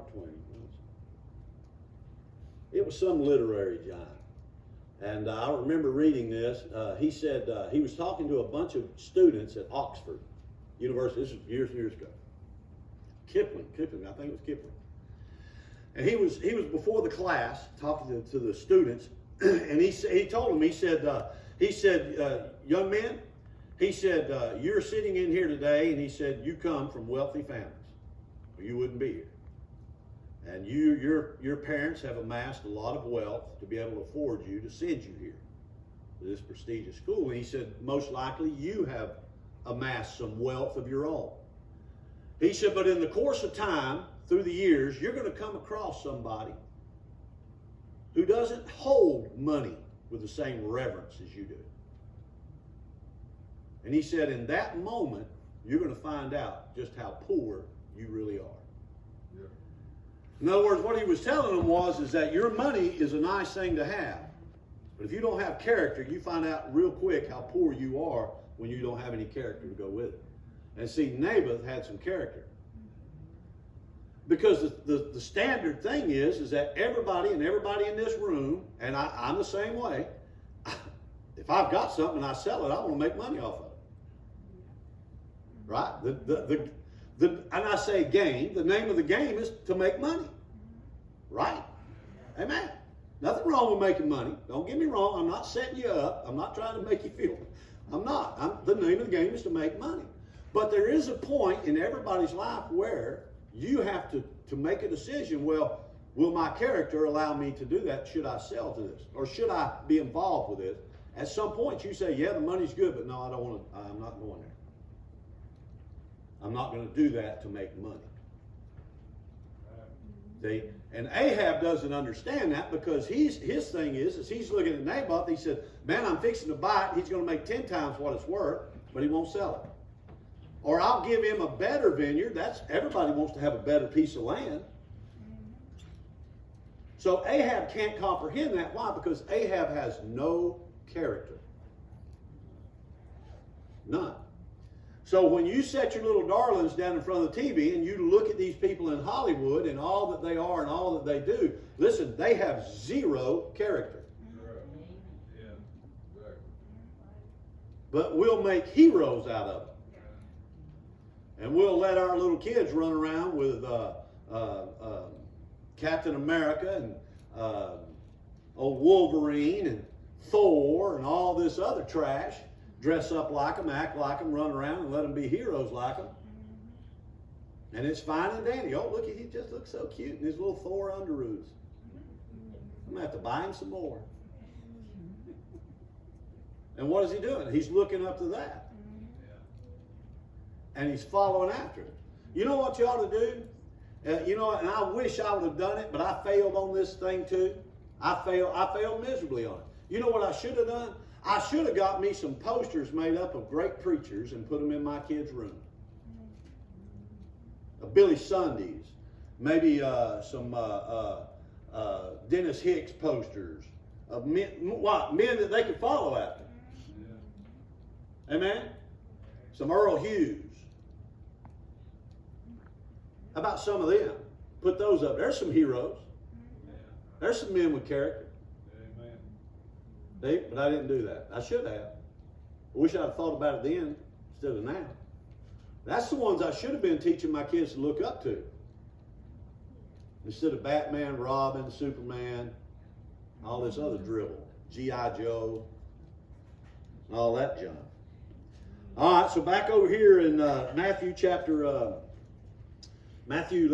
Mark Twain. It was some literary giant. And I remember reading this. He said he was talking to a bunch of students at Oxford University. This was years and years ago. Kipling, I think it was Kipling. And he was before the class talking to the students, and he told them, he said, young men, he said, you're sitting in here today, and he said, you come from wealthy families, or you wouldn't be here. And your parents have amassed a lot of wealth to be able to afford you to send you here to this prestigious school. And he said, most likely you have amassed some wealth of your own. He said, but in the course of time, through the years, you're going to come across somebody who doesn't hold money with the same reverence as you do. And he said, in that moment, you're going to find out just how poor you really are. Yeah. In other words, what he was telling them is that your money is a nice thing to have. But if you don't have character, you find out real quick how poor you are when you don't have any character to go with it. And see, Naboth had some character. Because the standard thing is that everybody in this room, and I'm the same way, if I've got something and I sell it, I want to make money off of it. Right? And I say game, the name of the game is to make money. Right? Amen. Nothing wrong with making money. Don't get me wrong. I'm not setting you up. I'm not trying to make you feel. I'm not. The name of the game is to make money. But there is a point in everybody's life where you have to make a decision. Well, will my character allow me to do that? Should I sell to this? Or should I be involved with this? At some point you say, yeah, the money's good, but no, I don't want to, I'm not going there. I'm not going to do that to make money. See? And Ahab doesn't understand that because his thing is he's looking at Naboth. He said, man, I'm fixing to buy it. He's going to make 10 times what it's worth, but he won't sell it. Or I'll give him a better vineyard. Everybody wants to have a better piece of land. So Ahab can't comprehend that. Why? Because Ahab has no character. None. So when you set your little darlings down in front of the TV and you look at these people in Hollywood and all that they are and all that they do, listen, they have zero character. Yeah, exactly. But we'll make heroes out of them. And we'll let our little kids run around with Captain America and old Wolverine and Thor and all this other trash. Dress up like them, act like them, run around and let them be heroes like them. And it's fine and dandy. Oh, look, he just looks so cute in his little Thor underoos. I'm going to have to buy him some more. And what is he doing? He's looking up to that. And he's following after it. You know what you ought to do? And I wish I would have done it, but I failed on this thing too. I failed miserably on it. You know what I should have done? I should have got me some posters made up of great preachers and put them in my kids' room. Of Billy Sundays, maybe some Dennis Hicks posters of men that they could follow after. Amen? Some Earl Hughes. How about some of them? Put those up. There's some heroes. There's some men with character. Amen. See? But I didn't do that. I should have. I wish I'd have thought about it then instead of now. That's the ones I should have been teaching my kids to look up to. Instead of Batman, Robin, Superman, all this other dribble. G.I. Joe, all that junk. All right, so back over here in Matthew chapter, Matthew